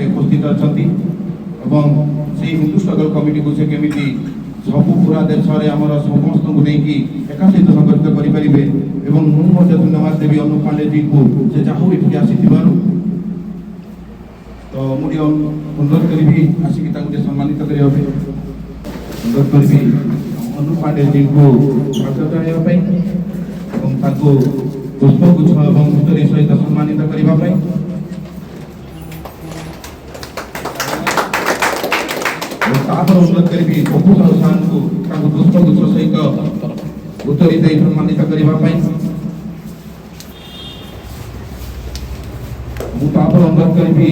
उपस्थित अच्छा Hindu struggle committee को से केमी सब पूरा देश में आम समस्त को लेकिन एका सहित संगठित करेंगे मुझे धन्यवाद देवी अनुप पांडे जी को से जहाँ ये आसी तो मुझे अनुरोध करी आसिक सम्मानित करने अनुरोध करी अनुप पांडे जी को स्वागत करने पुष्पगुच्छ और भुतरी सहित सम्मानित करने अनुरोध करी पप्पू साहू को पुष्पगुच्छ सहित उत्तरी दे सम्मानित करने अनुरोध करी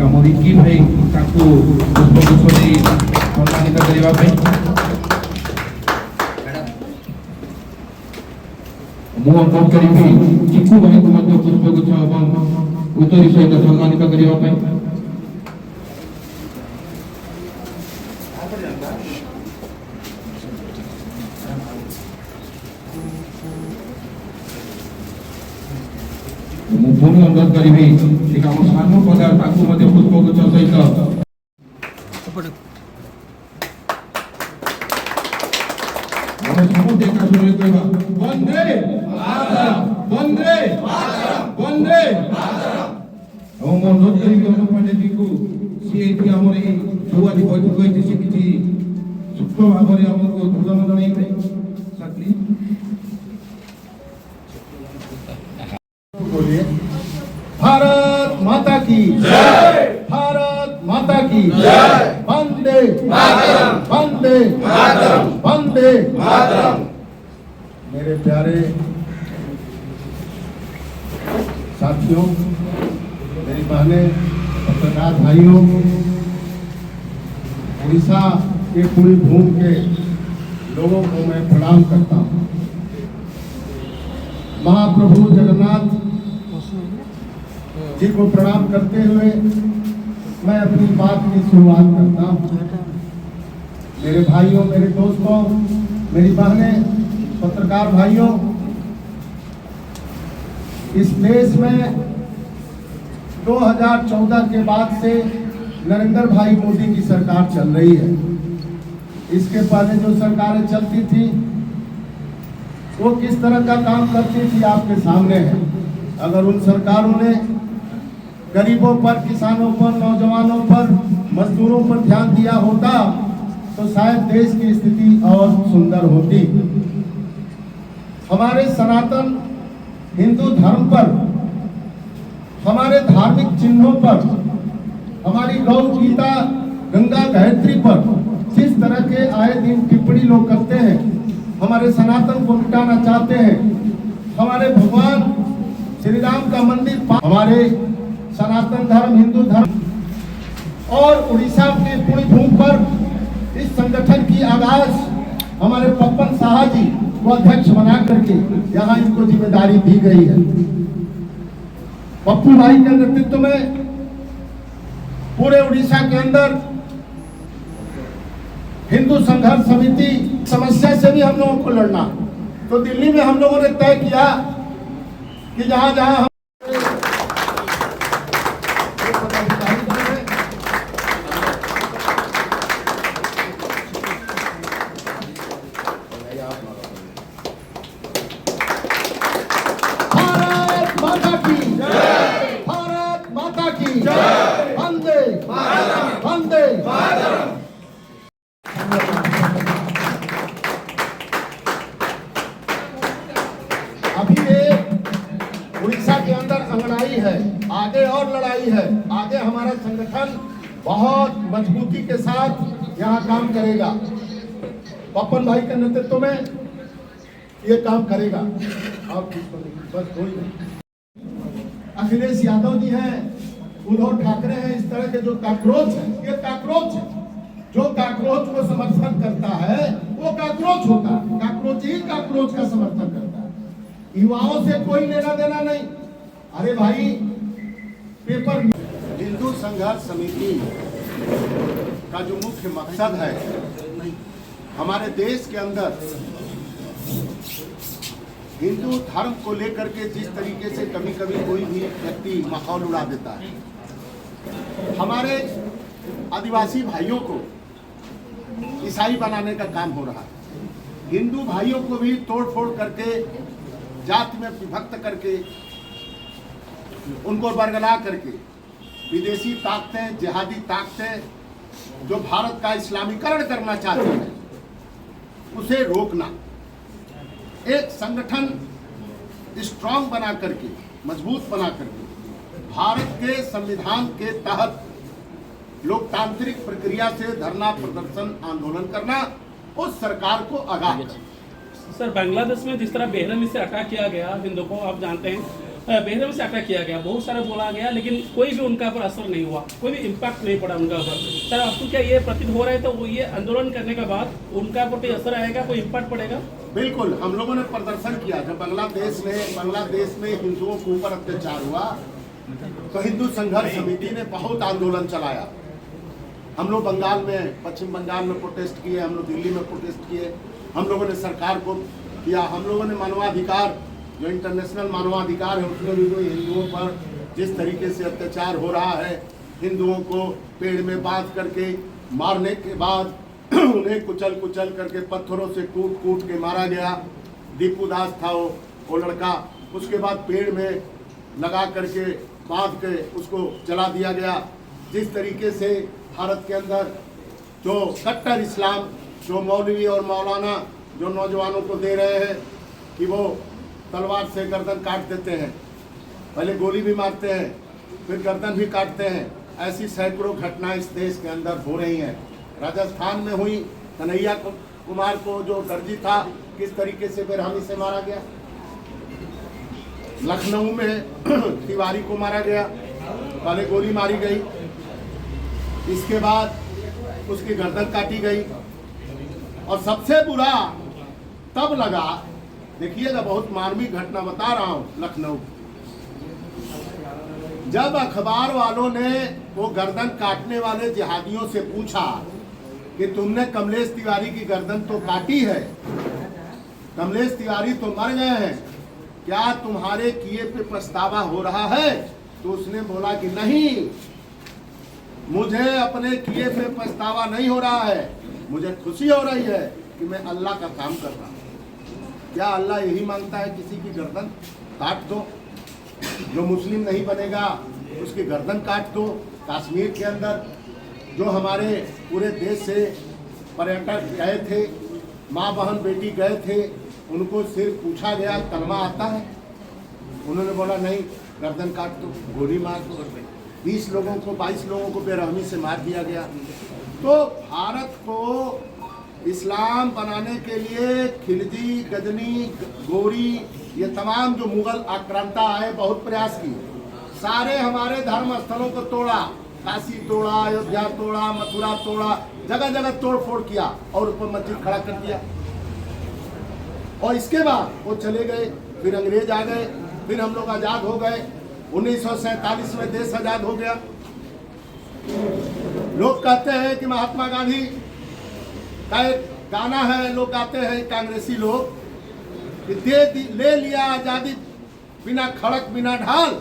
मोर रिकी भाई पुष्पगुच्छ दे सम्मानित करने अनुरोध करी चिकू भाई को पुष्पगुच्छ और उत्तरी सहित सम्मानित करने पुणी अनुरोध करी सामू पदार्थ पुष्पगुच्छ सहित समूह एक वंदे वंदे वंदे अनुरोध करी अनुप पांडे जी को सी आम जो आज बैठक होती सी किसी सूक्ष्म भाव में आमको उद्बोधन जनइबे बोलिए भारत माता की जय, भारत माता की जय, वंदे मातरम, वंदे मातरम, वंदे मातरम। मेरे प्यारे साथियों, मेरी बहनें, पत्रकार भाइयों, उड़ीसा के पूरी भूमि के लोगों को मैं प्रणाम करता हूँ। महाप्रभु जगन्नाथ जी को प्रणाम करते हुए मैं अपनी बात की शुरुआत करता हूँ। मेरे भाइयों, मेरे दोस्तों, मेरी बहनें, पत्रकार भाइयों, इस देश में 2014 के बाद से नरेंद्र भाई मोदी की सरकार चल रही है। इसके पहले जो सरकारें चलती थी वो किस तरह का काम करती थी आपके सामने है। अगर उन सरकारों ने गरीबों पर, किसानों पर, नौजवानों पर, मजदूरों पर ध्यान दिया होता तो शायद देश की स्थिति और सुंदर होती। हमारे सनातन हिंदू धर्म पर, हमारे धार्मिक चिन्हों पर, हमारी गौ गीता, गंगा गायत्री पर जिस तरह के आए दिन टिप्पणी लोग करते हैं, हमारे सनातन को मिटाना चाहते हैं, हमारे भगवान श्री राम का मंदिर, हमारे सनातन धर्म, हिंदू धर्म और उड़ीसा के पूरी भूमि पर इस संगठन की आगाज हमारे पप्पन साहा जी को अध्यक्ष बना करके यहाँ इनको जिम्मेदारी दी गई है। पप्पू भाई के नेतृत्व में पूरे उड़ीसा के अंदर हिंदू संघर्ष समिति समस्या से भी हम लोगों को लड़ना, तो दिल्ली में हम लोगों ने तय किया कि जहां जहां हम भारत माता की जय, भारत माता की जय, वंदे मातरम, वंदे मातरम। अभी ये उड़ीसा के अंदर अंगड़ाई है, आगे और लड़ाई है। आगे हमारा संगठन बहुत मजबूती के साथ यहाँ काम करेगा। पप्पन भाई के नेतृत्व में ये काम करेगा। और बस कोई नहीं। अखिलेश यादव जी हैं, उद्धव ठाकरे हैं, इस तरह के जो काकरोच है, ये काकरोच है। जो काकरोच को समर्थन करता है वो काकरोच होता है, काकरोच ही काकरोच का समर्थन करता है। युवाओं से कोई लेना देना नहीं। अरे भाई, पेपर हिंदू संघर्ष समिति का जो मुख्य मकसद है, हमारे देश के अंदर हिंदू धर्म को लेकर के जिस तरीके से कभी कभी कोई भी व्यक्ति माहौल उड़ा देता है, हमारे आदिवासी भाइयों को ईसाई बनाने का काम हो रहा है। हिंदू भाइयों को भी तोड़ फोड़ करके, जाति में विभक्त करके, उनको बरगला करके विदेशी ताकतें, जिहादी ताकतें जो भारत का इस्लामीकरण करना चाहती हैं, उसे रोकना, एक संगठन स्ट्रांग बना करके, मजबूत बना करके, भारत के संविधान के तहत लोकतांत्रिक प्रक्रिया से धरना प्रदर्शन आंदोलन करना, उस सरकार को आगाह करना। सर, बांग्लादेश में जिस तरह बेरहमी से अटैक किया गया हिंदू को, आप जानते हैं बेरहमी से अटैक किया गया, बहुत सारा बोला गया, लेकिन कोई भी उनका पर असर नहीं हुआ, कोई भी इम्पैक्ट नहीं पड़ा उनका ऊपर। सर, आपको क्या ये प्रतीत हो रहा है तो वो ये आंदोलन करने के बाद उनका ऊपर कोई असर आएगा, कोई इम्पैक्ट पड़ेगा? बिल्कुल, हम लोगों ने प्रदर्शन किया। जब बांग्लादेश में हिंदुओं के ऊपर अत्याचार हुआ तो हिंदू संघर्ष समिति ने बहुत आंदोलन चलाया। हम लोग बंगाल में, पश्चिम बंगाल में प्रोटेस्ट किए, हम लोग दिल्ली में प्रोटेस्ट किए, हम लोगों ने सरकार को किया, हम लोगों ने मानवाधिकार, जो इंटरनेशनल मानवाधिकार है, उसमें भी कोई हिंदुओं पर जिस तरीके से अत्याचार हो रहा है, हिंदुओं को पेड़ में बांध करके मारने के बाद उन्हें कुचल कुचल करके पत्थरों से कूट कूट के मारा गया। दीपू दास था वो लड़का, उसके बाद पेड़ में लगा करके बांध के उसको जला दिया गया। जिस तरीके से भारत के अंदर जो कट्टर इस्लाम, जो मौलवी और मौलाना जो नौजवानों को दे रहे हैं कि वो तलवार से गर्दन काट देते हैं, पहले गोली भी मारते हैं, फिर गर्दन भी काटते हैं, ऐसी सैकड़ों घटनाएं इस देश के अंदर हो रही हैं। राजस्थान में हुई, कन्हैया कुमार को जो दर्जी था, किस तरीके से बेरहमी से मारा गया। लखनऊ में तिवारी को मारा गया, पहले गोली मारी गई, इसके बाद उसकी गर्दन काटी गई। और सबसे बुरा तब लगा, देखिएगा, बहुत मार्मिक घटना बता रहा हूं, लखनऊ, जब अखबार वालों ने वो गर्दन काटने वाले जिहादियों से पूछा कि तुमने कमलेश तिवारी की गर्दन तो काटी है, कमलेश तिवारी तो मर गए हैं, क्या तुम्हारे किए पे पछतावा हो रहा है? तो उसने बोला कि नहीं, मुझे अपने किए पे पछतावा नहीं हो रहा है, मुझे खुशी हो रही है कि मैं अल्लाह का काम कर रहा हूँ। क्या अल्लाह यही मांगता है किसी की गर्दन काट दो? जो मुस्लिम नहीं बनेगा उसकी गर्दन काट दो। कश्मीर के अंदर जो हमारे पूरे देश से पर्यटक गए थे, माँ बहन बेटी गए थे, उनको सिर्फ पूछा गया कलमा आता है, उन्होंने बोला नहीं, गर्दन काट दो, गोली मार दो। 20 लोगों को, 22 लोगों को बेरहमी से मार दिया गया। तो भारत को इस्लाम बनाने के लिए खिलजी, गजनी, गोरी, ये तमाम जो मुगल आक्रांता आए, बहुत प्रयास किए, सारे हमारे धर्म स्थलों को तोड़ा, काशी तोड़ा, अयोध्या तोड़ा, मथुरा तोड़ा, जगह जगह तोड़ फोड़ किया और ऊपर मस्जिद खड़ा कर दिया। और इसके बाद वो चले गए, फिर अंग्रेज आ गए, फिर हम लोग आजाद हो गए। 1947 में देश आजाद हो गया। लोग कहते हैं कि महात्मा गांधी का एक गाना है, लोग गाते हैं कांग्रेसी लोग कि ले लिया आजादी बिना खड़क बिना ढाल,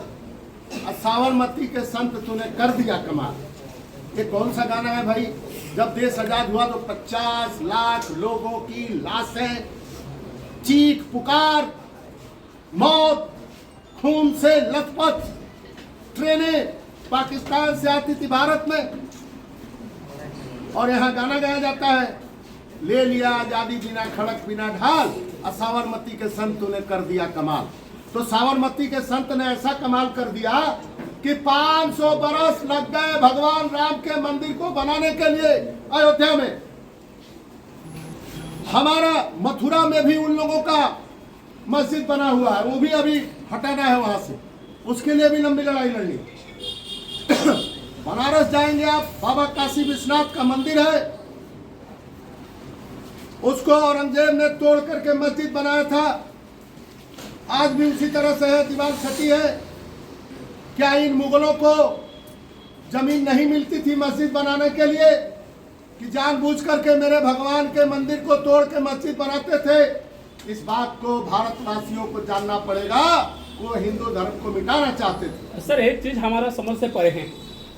और साबरमती के संत तूने कर दिया कमाल। ये कौन सा गाना है भाई? जब देश आजाद हुआ तो 50 लाख लोगों की लाशें, चीख पुकार, मौत, खून से लथपथ ट्रेनें पाकिस्तान से आती थी भारत में, और यहाँ गाना गाया जाता है, ले लिया आजादी बिना खड़क बिना ढाल, और साबरमती के संत ने कर दिया कमाल। तो साबरमती के संत ने ऐसा कमाल कर दिया कि 500 बरस लग गए भगवान राम के मंदिर को बनाने के लिए अयोध्या में। हमारा मथुरा में भी उन लोगों का मस्जिद बना हुआ है, वो भी अभी हटाना है वहां से, उसके लिए भी लंबी लड़ाई लड़नी। बनारस जाएंगे आप, बाबा काशी विश्वनाथ का मंदिर है, उसको औरंगजेब ने तोड़ करके मस्जिद बनाया था, आज भी उसी तरह से है, दीवार छठी है। क्या इन मुगलों को जमीन नहीं मिलती थी मस्जिद बनाने के लिए कि जानबूझ करके मेरे भगवान के मंदिर को तोड़ के मस्जिद बनाते थे? इस बात को भारतवासियों को जानना पड़ेगा, वो हिंदू धर्म को मिटाना चाहते थे। सर, एक चीज हमारा समझ से परे है,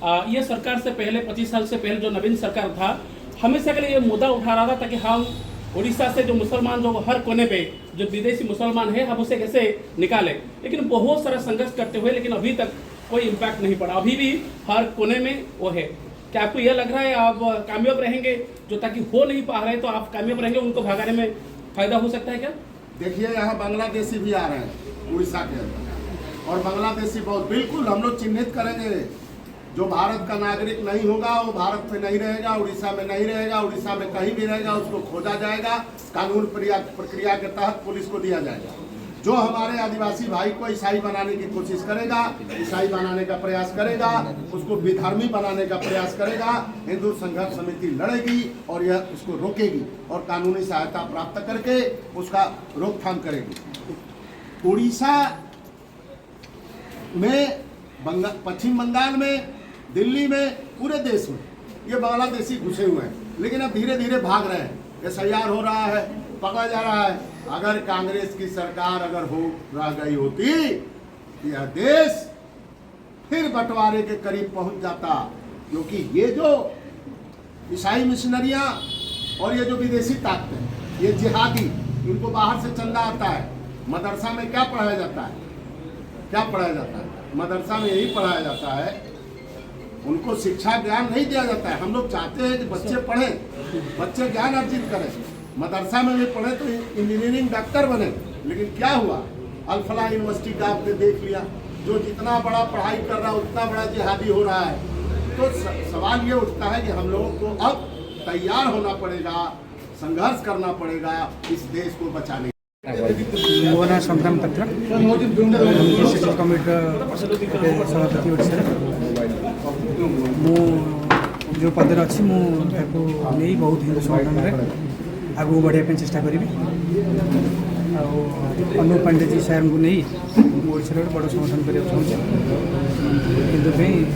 ये सरकार से पहले 25 साल से पहले जो नवीन सरकार था, हमेशा के लिए ये मुद्दा उठा रहा था ताकि हम उड़ीसा से जो मुसलमान जो हर कोने पे जो विदेशी मुसलमान है हम उसे कैसे निकालें। लेकिन बहुत सारा संघर्ष करते हुए लेकिन अभी तक कोई इम्पैक्ट नहीं पड़ा, अभी भी हर कोने में वो है। क्या आपको यह लग रहा है आप कामयाब रहेंगे, जो ताकि हो नहीं पा रहे तो आप कामयाब रहेंगे, उनको भगाने में फायदा हो सकता है क्या? देखिए यहाँ बांग्लादेशी भी आ रहे हैं उड़ीसा के अंदर, और बांग्लादेशी बहुत बिल्कुल हम लोग चिन्हित करेंगे। जो भारत का नागरिक नहीं होगा वो भारत में नहीं रहेगा, उड़ीसा में नहीं रहेगा, उड़ीसा में कहीं भी रहेगा उसको खोजा जाएगा, कानून प्रक्रिया के तहत पुलिस को दिया जाएगा। जो हमारे आदिवासी भाई को ईसाई बनाने की कोशिश करेगा, ईसाई बनाने का प्रयास करेगा, उसको विधर्मी बनाने का प्रयास करेगा, हिंदू संघर्ष समिति लड़ेगी और यह उसको रोकेगी और कानूनी सहायता प्राप्त करके उसका रोकथाम करेगी। उड़ीसा में, पश्चिम बंगाल में, दिल्ली में, पूरे देश में ये बांग्लादेशी घुसे हुए हैं, लेकिन अब धीरे धीरे भाग रहे हैं। SIR हो रहा है, पकड़ा जा रहा है। अगर कांग्रेस की सरकार अगर हो रह गई होती, यह देश फिर बंटवारे के करीब पहुंच जाता, क्योंकि ये जो ईसाई मिशनरियां और ये जो विदेशी ताकतें, ये जिहादी, इनको बाहर से चंदा आता है। मदरसा में क्या पढ़ाया जाता है? क्या पढ़ाया जाता है? मदरसा में यही पढ़ाया जाता है, उनको शिक्षा ज्ञान नहीं दिया जाता है। हम लोग चाहते हैं कि बच्चे पढ़ें, बच्चे ज्ञान अर्जित करें, मदरसा में भी पढ़े तो इंजीनियरिंग डॉक्टर बने। लेकिन क्या हुआ, अल-फलाह यूनिवर्सिटी का आपने देख लिया, जो जितना बड़ा पढ़ाई कर रहा है उतना बड़ा जिहादी हो रहा है। तो सवाल ये उठता है कि हम लोगों को अब तैयार होना पड़ेगा, संघर्ष करना पड़ेगा इस देश को बचाने। मो ना संग्राम पात्र, सेंट्रल कमिटी सभापति ओडिशा। मु जो पदर अच्छी मुझे बहुत हिंदू संगठन में आगू बढ़ाई चेष्टा करी। अनूप पांडे जी सार को नहीं ओडिशा गोटे बड़ संगठन करने चाहूँगी, हिंदू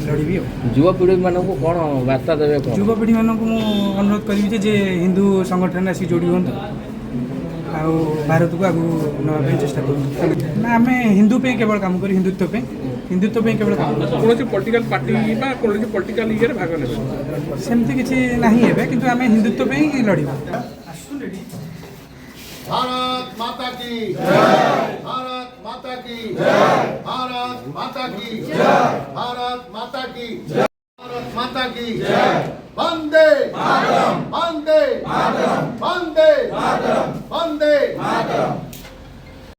लड़बी। युवपीढ़ी मानक कौन वार्ता देवे? युवपीढ़ी मानक अनुरोध करी जे हिंदू संगठन आसिक जोड़ी हूँ, भारत को आगू नापी चेष्टा करूँ। ना आम हिंदू पे केवल काम करूँ, हिंदुत्व पे केवल काम कौन पॉलिटिकल पार्टी कौन पॉलिटिकल इे भाग ने सेमती किसी नहीं है, किंतु आम हिंदुत्व पे ही लड़ू। भारत माता की जय, भारत माता की जय, भारत माता की जय, भारत माता की जय, भारत माता की जय। वंदे मातरम, वंदे मातरम, वंदे मातरम, वंदे मातरम।